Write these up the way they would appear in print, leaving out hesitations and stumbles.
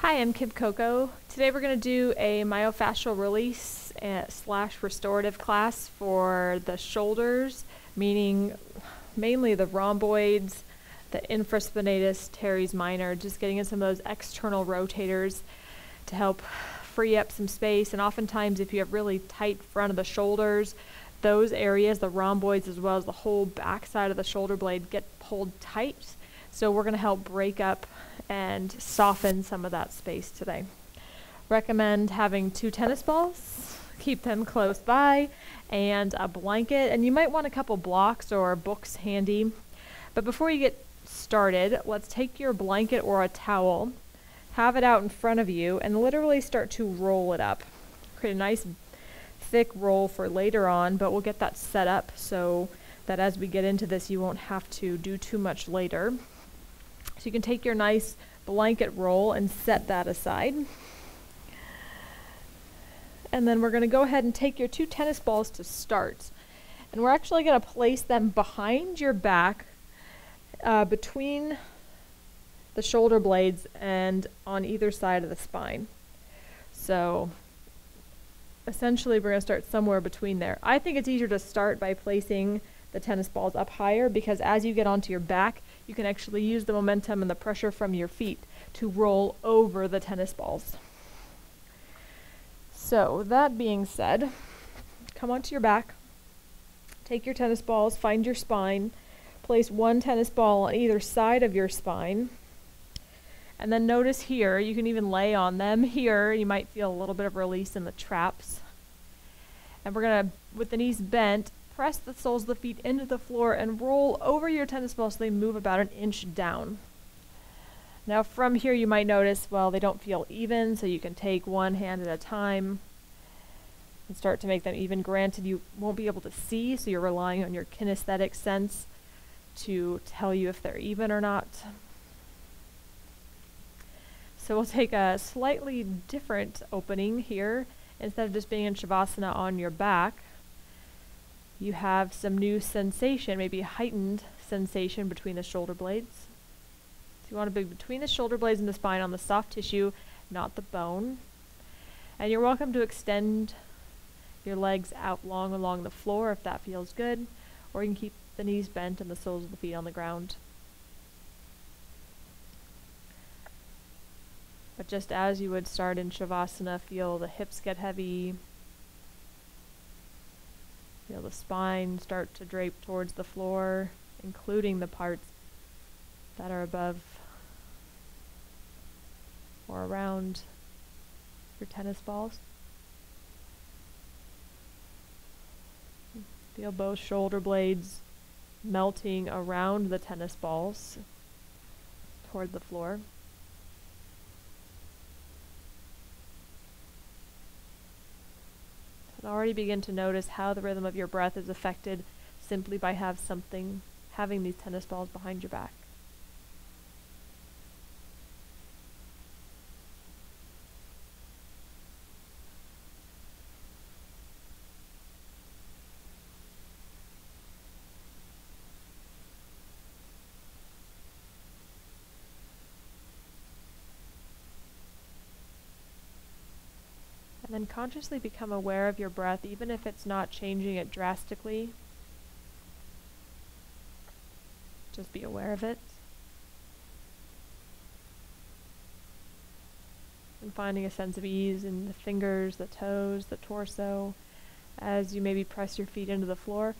Hi, I'm Kim Coco. Today we're going to do a myofascial release / restorative class for the shoulders, meaning mainly the rhomboids, the infraspinatus teres minor, just getting in some of those external rotators to help free up some space. And oftentimes if you have really tight front of the shoulders, those areas, the rhomboids as well as the whole back side of the shoulder blade, get pulled tight. So we're going to help break up and soften some of that space today. Recommend having 2 tennis balls, keep them close by, and a blanket, and you might want a couple blocks or books handy. But before you get started, let's take your blanket or a towel, have it out in front of you, and literally start to roll it up. Create a nice thick roll for later on, but we'll get that set up so that as we get into this, you won't have to do too much later. So you can take your nice blanket roll and set that aside. And then we're going to go ahead and take your 2 tennis balls to start. And we're actually going to place them behind your back, between the shoulder blades and on either side of the spine. So essentially we're going to start somewhere between there. I think it's easier to start by placing the tennis balls up higher, because as you get onto your back, you can actually use the momentum and the pressure from your feet to roll over the tennis balls. So that being said, come onto your back, take your tennis balls, find your spine, place 1 tennis ball on either side of your spine, and then notice here, you can even lay on them here. You might feel a little bit of release in the traps. And we're going to, with the knees bent, press the soles of the feet into the floor and roll over your tennis balls so they move about 1 inch down. Now from here you might notice, well, they don't feel even, so you can take 1 hand at a time and start to make them even. Granted, you won't be able to see, so you're relying on your kinesthetic sense to tell you if they're even or not. So we'll take a slightly different opening here. Instead of just being in Shavasana on your back, you have some new sensation, maybe heightened sensation between the shoulder blades. So you want to be between the shoulder blades and the spine on the soft tissue, not the bone. And you're welcome to extend your legs out long along the floor if that feels good, or you can keep the knees bent and the soles of the feet on the ground. But just as you would start in Shavasana, feel the hips get heavy. Feel the spine start to drape towards the floor, including the parts that are above or around your tennis balls. Feel both shoulder blades melting around the tennis balls toward the floor. And already begin to notice how the rhythm of your breath is affected simply by having these tennis balls behind your back. And then consciously become aware of your breath, even if it's not changing it drastically. Just be aware of it. And finding a sense of ease in the fingers, the toes, the torso, as you maybe press your feet into the floor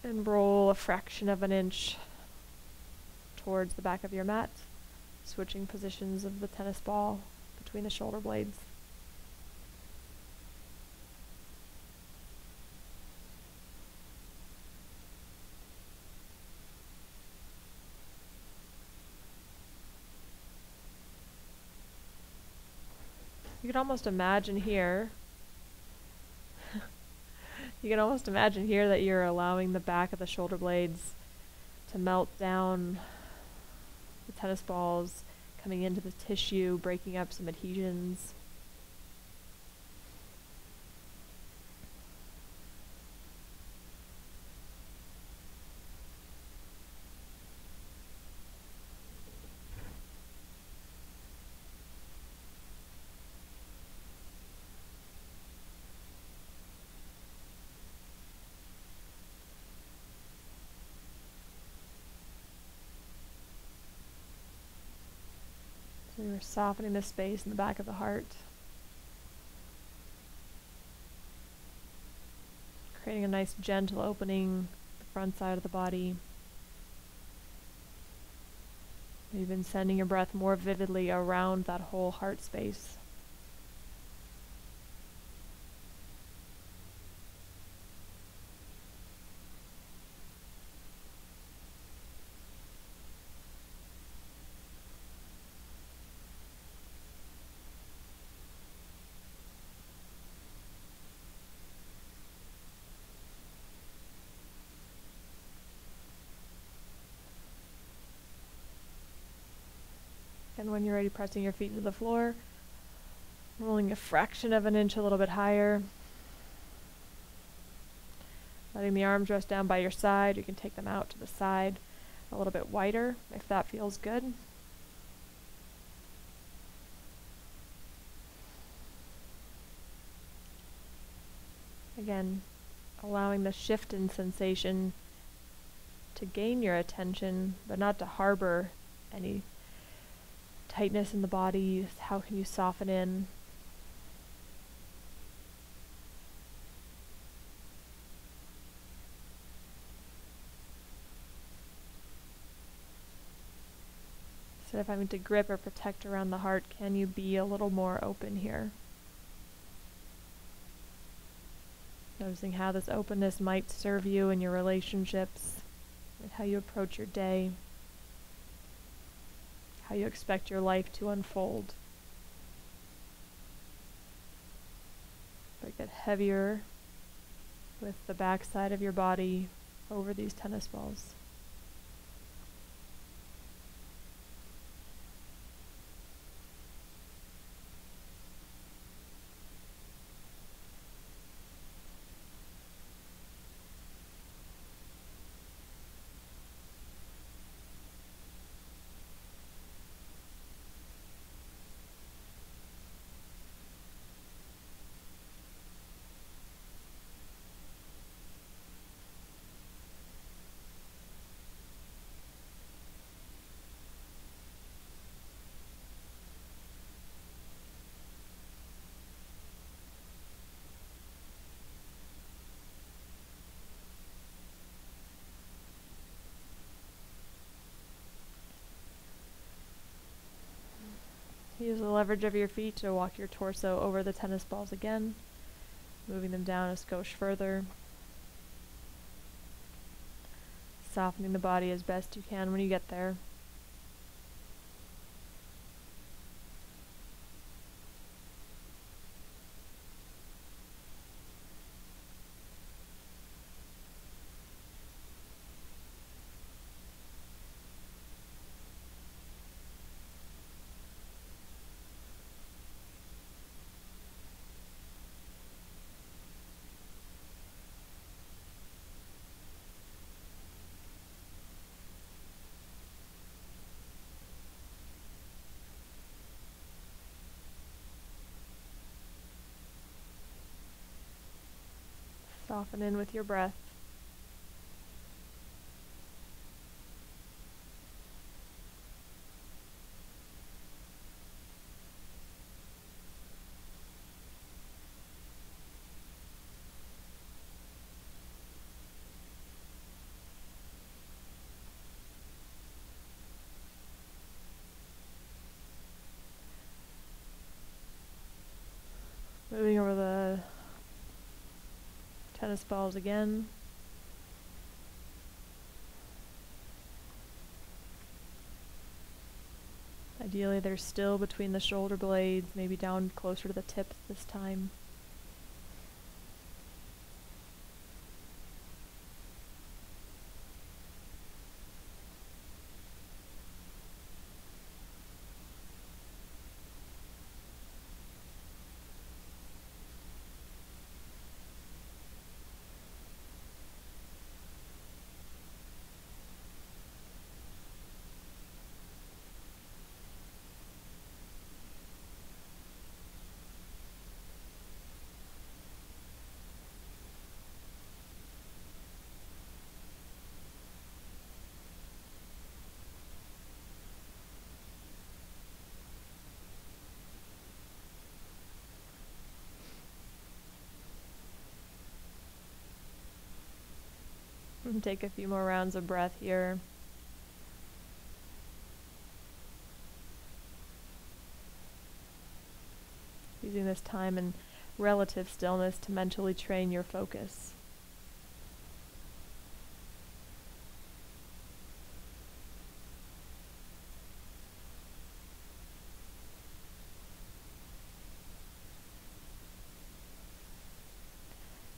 and roll a fraction of 1 inch towards the back of your mat, switching positions of the tennis ball between the shoulder blades. You can almost imagine here, that you're allowing the back of the shoulder blades to melt down, the tennis balls coming into the tissue, breaking up some adhesions. So you're softening the space in the back of the heart, creating a nice gentle opening the front side of the body. Even sending your breath more vividly around that whole heart space. And when you're ready, pressing your feet to the floor, rolling a fraction of an inch a little bit higher. Letting the arms rest down by your side. You can take them out to the side a little bit wider if that feels good. Again, allowing the shift in sensation to gain your attention, but not to harbor any tightness in the body. How can you soften in? Instead of having to grip or protect around the heart, can you be a little more open here? Noticing how this openness might serve you in your relationships, and how you approach your day, how you expect your life to unfold. But get heavier with the back side of your body over these tennis balls. Use the leverage of your feet to walk your torso over the tennis balls again, moving them down a skosh further. Softening the body as best you can when you get there. Soften in with your breath. Moving over the tennis balls again. Ideally, they're still between the shoulder blades, maybe down closer to the tips this time. Take a few more rounds of breath here. Using this time in relative stillness to mentally train your focus.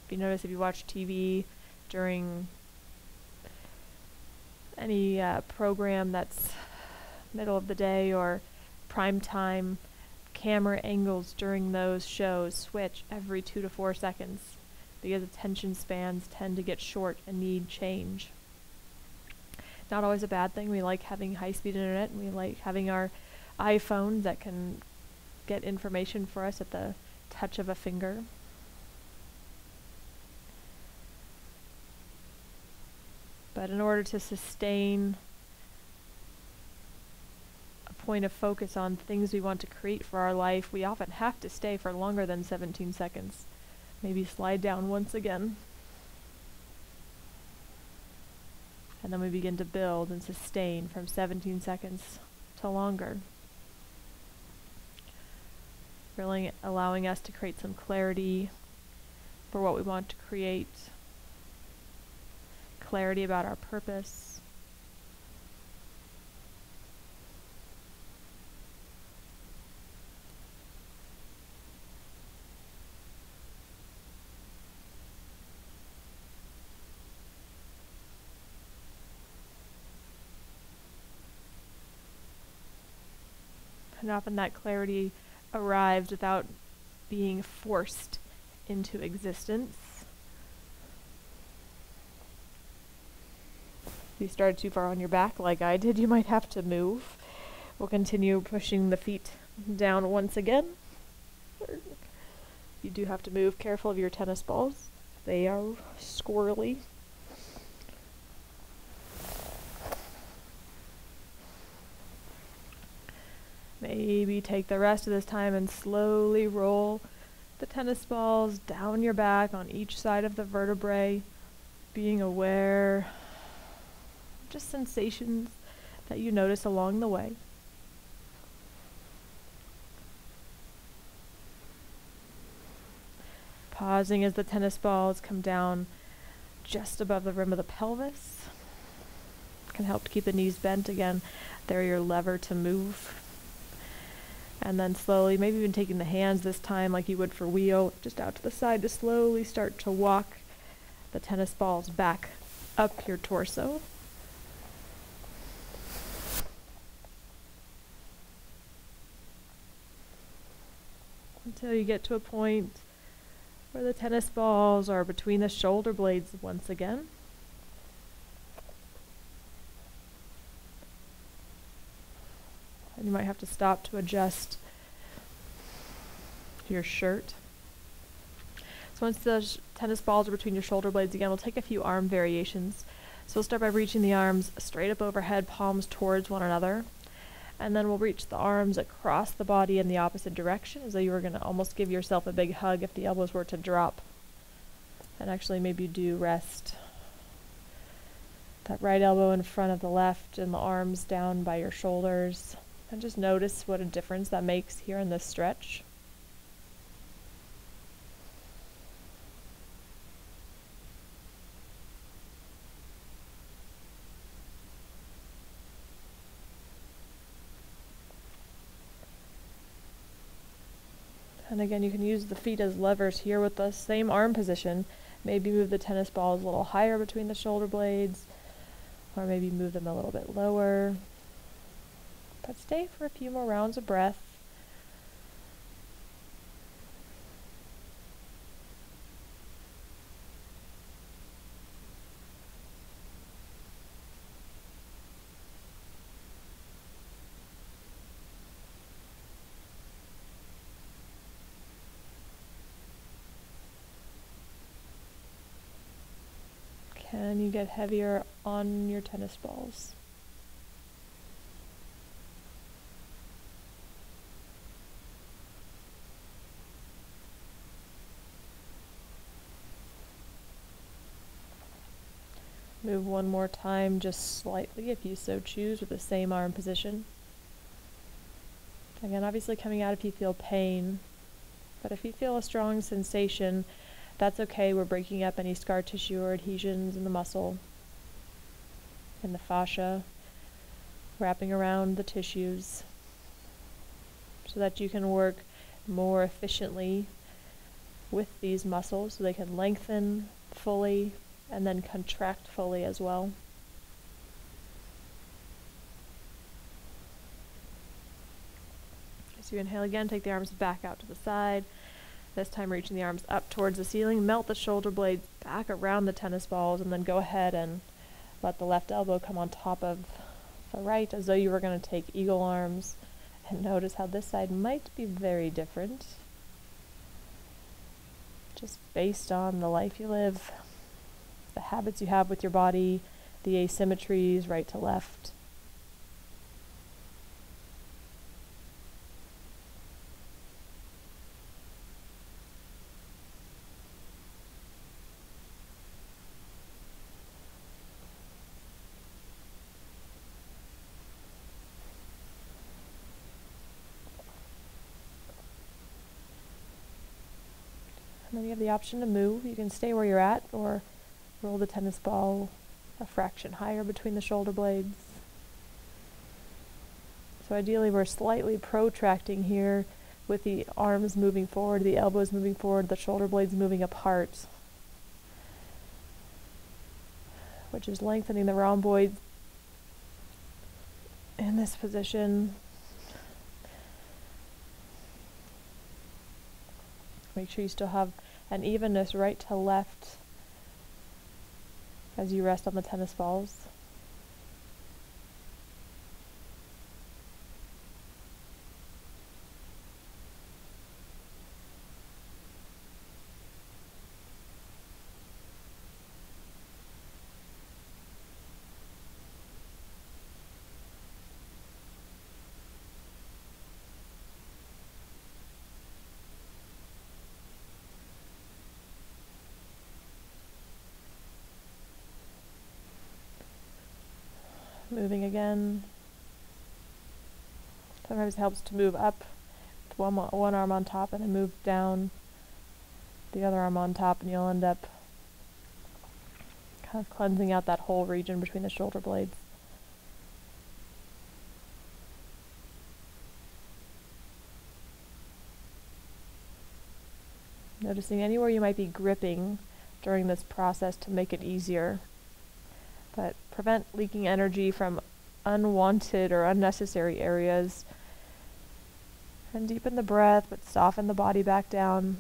If you notice, if you watch TV during any program that's middle of the day or prime time, camera angles during those shows switch every 2 to 4 seconds because attention spans tend to get short and need change. Not always a bad thing. We like having high-speed internet, and we like having our iPhones that can get information for us at the touch of a finger. But in order to sustain a point of focus on things we want to create for our life, we often have to stay for longer than 17 seconds. Maybe slide down once again. And then we begin to build and sustain from 17 seconds to longer. Really allowing us to create some clarity for what we want to create. Clarity about our purpose. And often that clarity arrives without being forced into existence. If you started too far on your back like I did, you might have to move. We'll continue pushing the feet down once again. You do have to move. Careful of your tennis balls. They are squirrely. Maybe take the rest of this time and slowly roll the tennis balls down your back on each side of the vertebrae, being aware of just sensations that you notice along the way. Pausing as the tennis balls come down just above the rim of the pelvis. Can help to keep the knees bent. Again, they're your lever to move. And then slowly, maybe even taking the hands this time like you would for wheel, just out to the side to slowly start to walk the tennis balls back up your torso. Until you get to a point where the tennis balls are between the shoulder blades once again. And you might have to stop to adjust your shirt. So once the tennis balls are between your shoulder blades again, we'll take a few arm variations. So we'll start by reaching the arms straight up overhead, palms towards one another. And then we'll reach the arms across the body in the opposite direction, as though you were going to almost give yourself a big hug if the elbows were to drop. And actually maybe do rest that right elbow in front of the left and the arms down by your shoulders. And just notice what a difference that makes here in this stretch. And again, you can use the feet as levers here with the same arm position. Maybe move the tennis balls a little higher between the shoulder blades, or maybe move them a little bit lower. But stay for a few more rounds of breath. Can you get heavier on your tennis balls? Move one more time, just slightly if you so choose, with the same arm position. Again, obviously coming out if you feel pain, but if you feel a strong sensation, that's okay. We're breaking up any scar tissue or adhesions in the muscle, in the fascia, wrapping around the tissues so that you can work more efficiently with these muscles so they can lengthen fully and then contract fully as well. So you inhale again, take the arms back out to the side, this time reaching the arms up towards the ceiling, melt the shoulder blades back around the tennis balls, and then go ahead and let the left elbow come on top of the right as though you were going to take eagle arms, and notice how this side might be very different, just based on the life you live, the habits you have with your body, the asymmetries right to left. And then you have the option to move. You can stay where you're at or roll the tennis ball a fraction higher between the shoulder blades. So ideally we're slightly protracting here with the arms moving forward, the elbows moving forward, the shoulder blades moving apart, which is lengthening the rhomboids in this position. Make sure you still have an evenness right to left as you rest on the tennis balls. Moving again. Sometimes it helps to move up with one arm on top and then move down the other arm on top, and you'll end up kind of cleansing out that whole region between the shoulder blades. Noticing anywhere you might be gripping during this process to make it easier. But prevent leaking energy from unwanted or unnecessary areas. And deepen the breath, but soften the body back down.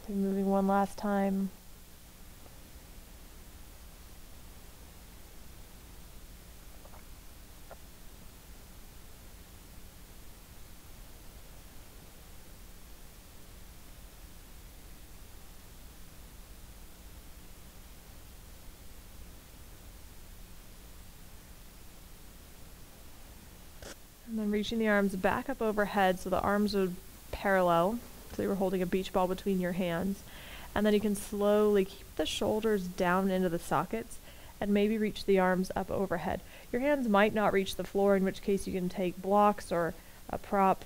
So moving one last time. And then reaching the arms back up overhead so the arms would parallel, so you were holding a beach ball between your hands. And then you can slowly keep the shoulders down into the sockets and maybe reach the arms up overhead. Your hands might not reach the floor, in which case you can take blocks or a prop.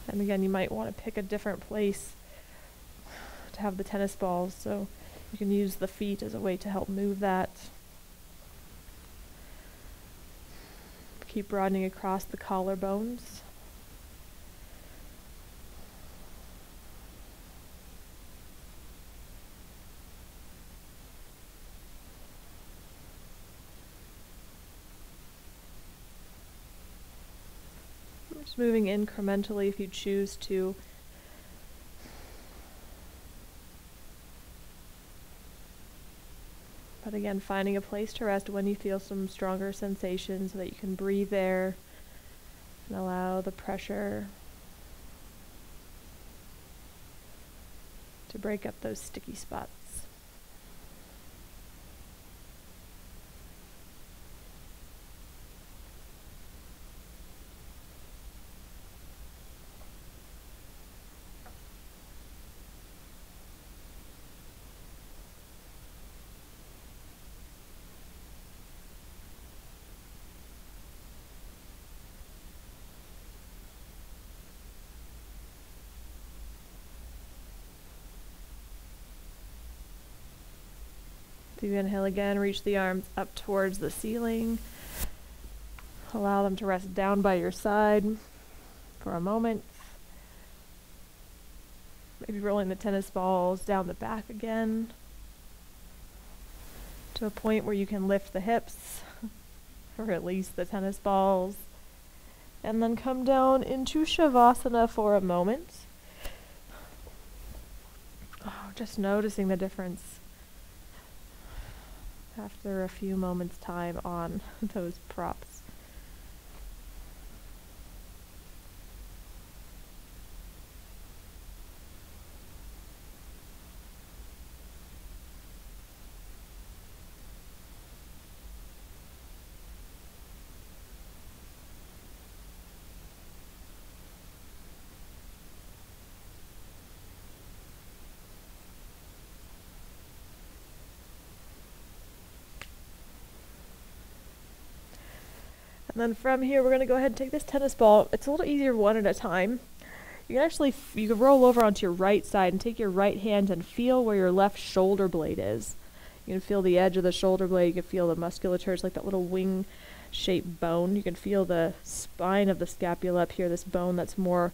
And again, you might want to pick a different place to have the tennis balls, so you can use the feet as a way to help move that. Keep broadening across the collarbones. Just moving incrementally if you choose to. But again, finding a place to rest when you feel some stronger sensations so that you can breathe there and allow the pressure to break up those sticky spots. So you inhale again, reach the arms up towards the ceiling. Allow them to rest down by your side for a moment. Maybe rolling the tennis balls down the back again to a point where you can lift the hips, release the tennis balls, and then come down into Shavasana for a moment. Oh, just noticing the difference after a few moments' time on those props. And then from here, we're going to go ahead and take this tennis ball. It's a little easier one at a time. You can actually, you can roll over onto your right side and take your right hand and feel where your left shoulder blade is. You can feel the edge of the shoulder blade. You can feel the musculature. It's like that little wing-shaped bone. You can feel the spine of the scapula up here, this bone that's more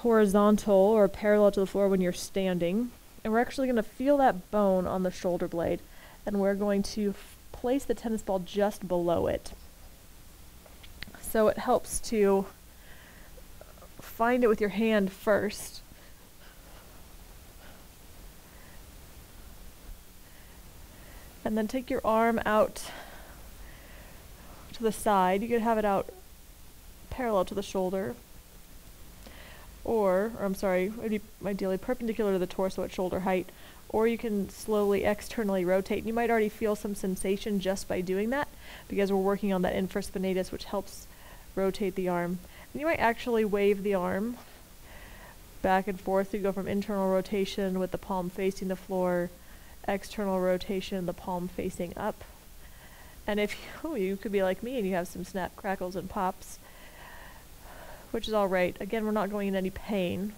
horizontal or parallel to the floor when you're standing. And we're actually going to feel that bone on the shoulder blade. And we're going to place the tennis ball just below it. So it helps to find it with your hand first. And then take your arm out to the side. You could have it out parallel to the shoulder. Or I'm sorry, ideally perpendicular to the torso at shoulder height. Or you can slowly externally rotate. And you might already feel some sensation just by doing that, because we're working on that infraspinatus, which helps rotate the arm. And you might actually wave the arm back and forth. You go from internal rotation with the palm facing the floor, external rotation, the palm facing up. And if you could be like me and you have some snap, crackles, and pops, which is all right. Again, we're not going in any pain.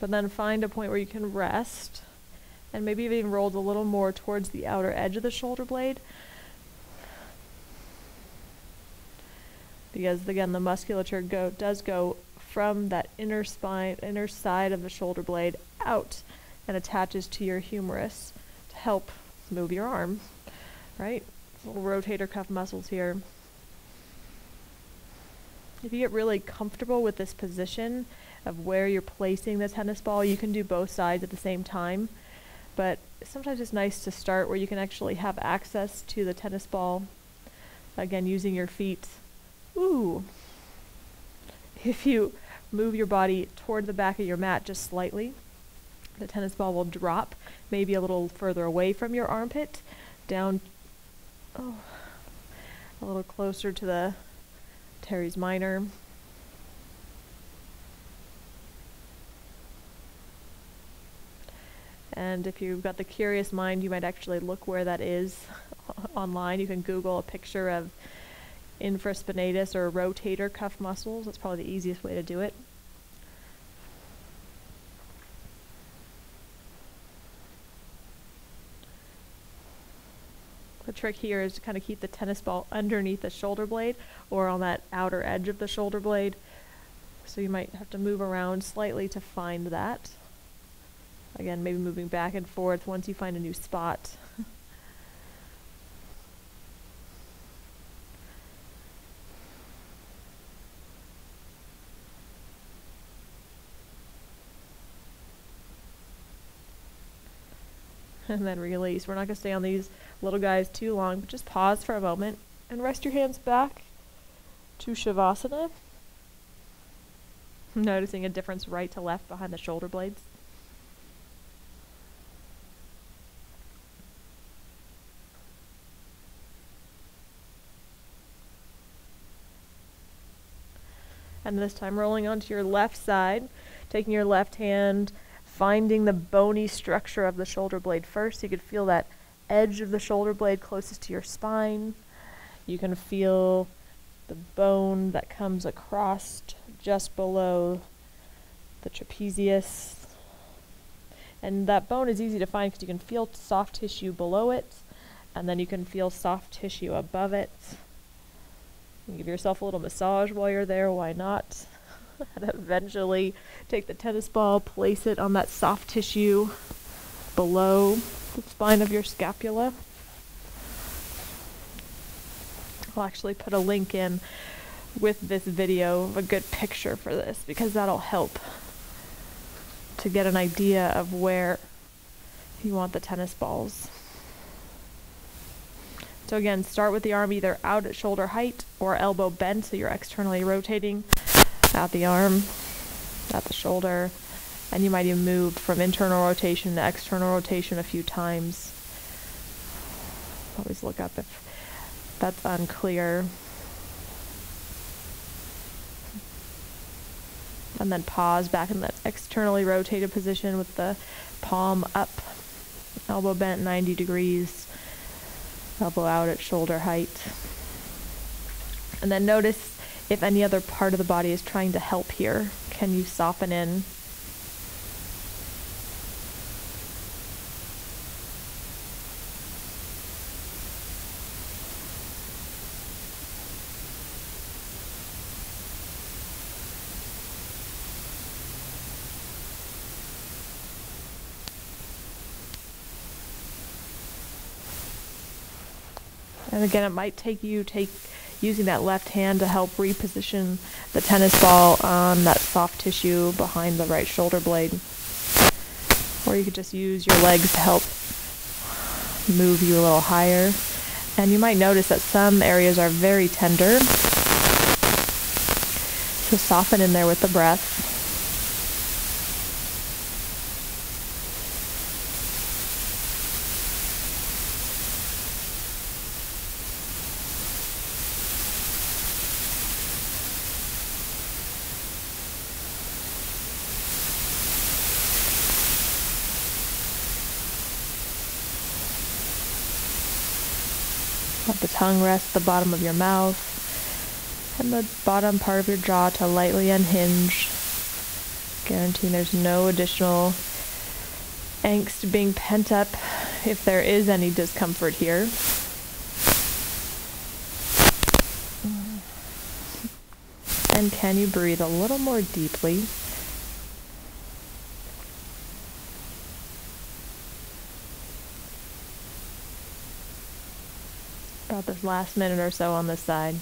But then find a point where you can rest, and maybe even roll a little more towards the outer edge of the shoulder blade. Because again, the musculature does go from that inner side of the shoulder blade out and attaches to your humerus to help move your arm, right? Little rotator cuff muscles here. If you get really comfortable with this position of where you're placing the tennis ball, you can do both sides at the same time. But sometimes it's nice to start where you can actually have access to the tennis ball, again, using your feet. Ooh. If you move your body toward the back of your mat just slightly, the tennis ball will drop maybe a little further away from your armpit, down a little closer to the teres minor. And if you've got the curious mind, you might actually look where that is online. You can Google a picture of infraspinatus or rotator cuff muscles. That's probably the easiest way to do it. The trick here is to kind of keep the tennis ball underneath the shoulder blade or on that outer edge of the shoulder blade. So you might have to move around slightly to find that. Again, maybe moving back and forth once you find a new spot. And then release. We're not going to stay on these little guys too long, but just pause for a moment and rest your hands back to Shavasana. Noticing a difference right to left behind the shoulder blades. And this time rolling onto your left side, taking your left hand, finding the bony structure of the shoulder blade first. You could feel that edge of the shoulder blade closest to your spine. You can feel the bone that comes across just below the trapezius. And that bone is easy to find because you can feel soft tissue below it, and then you can feel soft tissue above it. You can give yourself a little massage while you're there, why not? And eventually take the tennis ball, place it on that soft tissue below the spine of your scapula. I'll actually put a link in with this video of a good picture for this, because that'll help to get an idea of where you want the tennis balls. So again, start with the arm either out at shoulder height or elbow bent, so you're externally rotating at the arm, at the shoulder, and you might even move from internal rotation to external rotation a few times. Always look up if that's unclear. And then pause back in that externally rotated position with the palm up, elbow bent 90 degrees, elbow out at shoulder height. And then notice if any other part of the body is trying to help here. Can you soften in? And again, it might take using that left hand to help reposition the tennis ball on that soft tissue behind the right shoulder blade. Or you could just use your legs to help move you a little higher. And you might notice that some areas are very tender. So soften in there with the breath. Let the tongue rest the bottom of your mouth and the bottom part of your jaw to lightly unhinge, guaranteeing there's no additional angst being pent up if there is any discomfort here. And can you breathe a little more deeply? About this last minute or so on this side.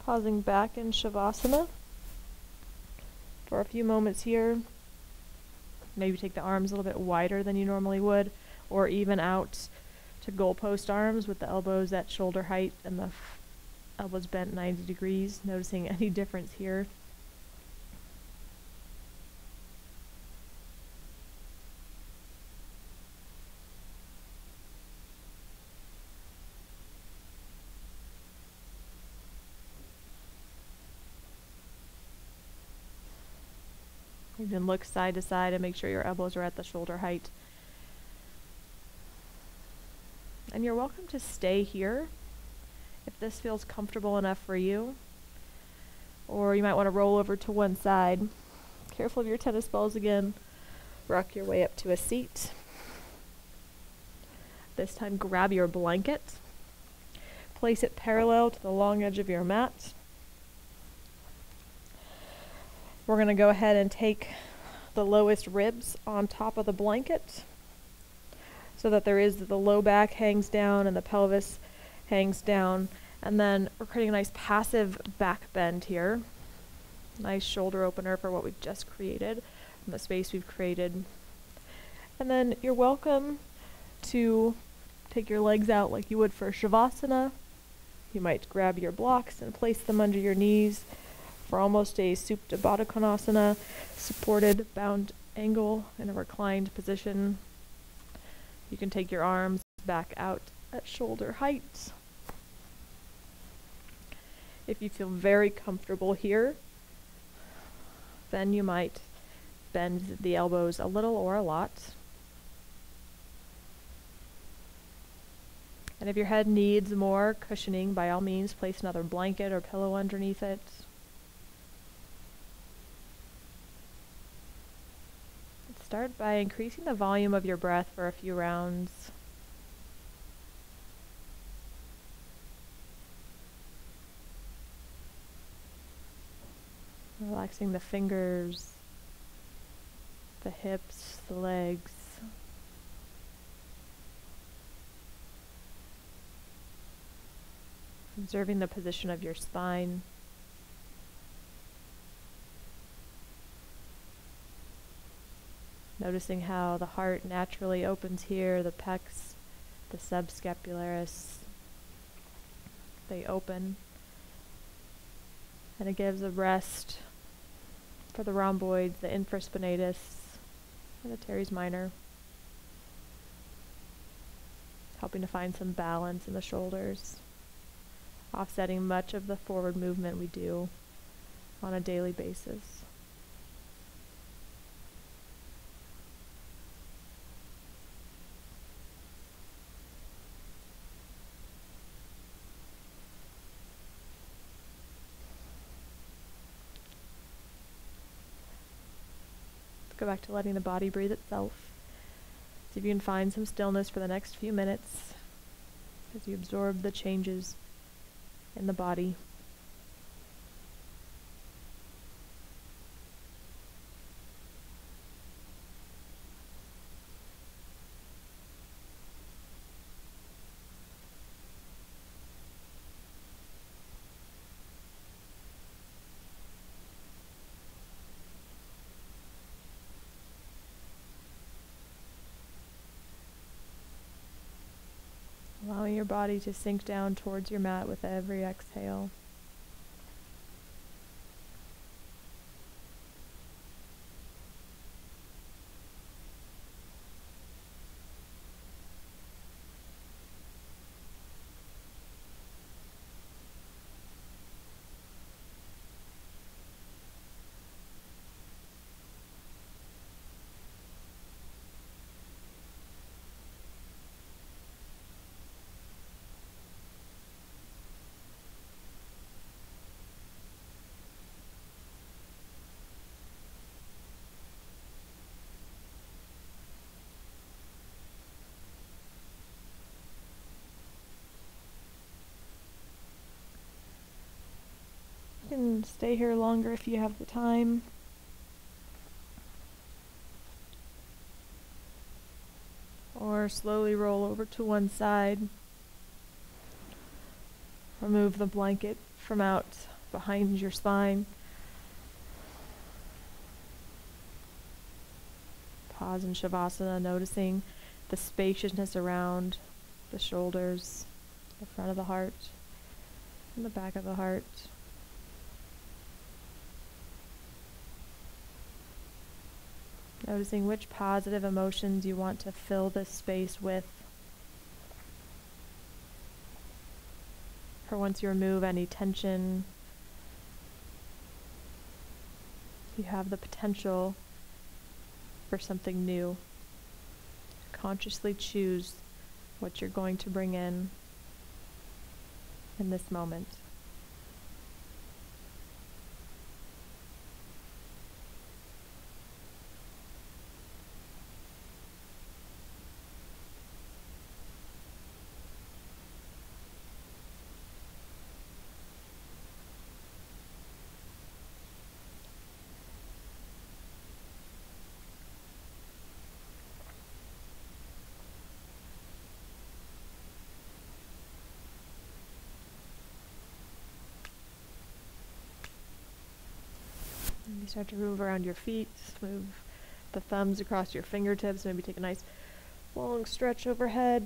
Pausing back in Shavasana for a few moments here. Maybe take the arms a little bit wider than you normally would, or even out to goalpost arms with the elbows at shoulder height and the elbows bent 90 degrees. Noticing any difference here. You can look side to side and make sure your elbows are at the shoulder height. And you're welcome to stay here if this feels comfortable enough for you. Or you might want to roll over to one side. Careful of your tennis balls again. Rock your way up to a seat. This time grab your blanket. Place it parallel to the long edge of your mat. We're going to go ahead and take the lowest ribs on top of the blanket so that the low back hangs down and the pelvis hangs down. And then we're creating a nice passive back bend here. Nice shoulder opener for what we've just created and the space we've created. And then you're welcome to take your legs out like you would for Shavasana. You might grab your blocks and place them under your knees for almost a Supta Baddha Konasana, supported bound angle in a reclined position. You can take your arms back out at shoulder height. If you feel very comfortable here, then you might bend the elbows a little or a lot. And if your head needs more cushioning, by all means, place another blanket or pillow underneath it. Start by increasing the volume of your breath for a few rounds. Relaxing the fingers, the hips, the legs. Observing the position of your spine. Noticing how the heart naturally opens here, the pecs, the subscapularis, they open. And it gives a rest for the rhomboids, the infraspinatus, and the teres minor. Helping to find some balance in the shoulders, offsetting much of the forward movement we do on a daily basis. Go back to letting the body breathe itself. See if you can find some stillness for the next few minutes as you absorb the changes in the body. Allowing your body to sink down towards your mat with every exhale. You can stay here longer if you have the time. Or slowly roll over to one side. Remove the blanket from out behind your spine. Pause in Shavasana, noticing the spaciousness around the shoulders, the front of the heart, and the back of the heart. Noticing which positive emotions you want to fill this space with. For once you remove any tension, you have the potential for something new. Consciously choose what you're going to bring in this moment. You start to move around your feet, move the thumbs across your fingertips, maybe take a nice long stretch overhead.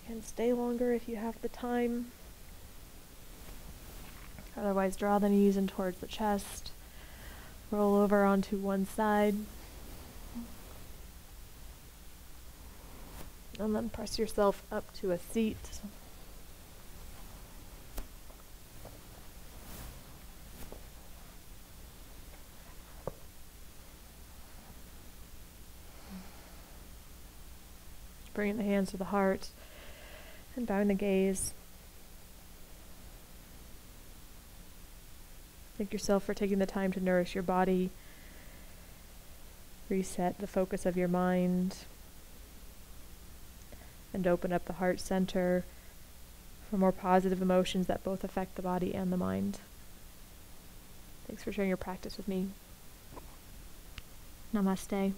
You can stay longer if you have the time. Otherwise, draw the knees in towards the chest. Roll over onto one side. And then press yourself up to a seat. Bringing the hands to the heart and bowing the gaze. Thank yourself for taking the time to nourish your body. Reset the focus of your mind. And open up the heart center for more positive emotions that both affect the body and the mind. Thanks for sharing your practice with me. Namaste.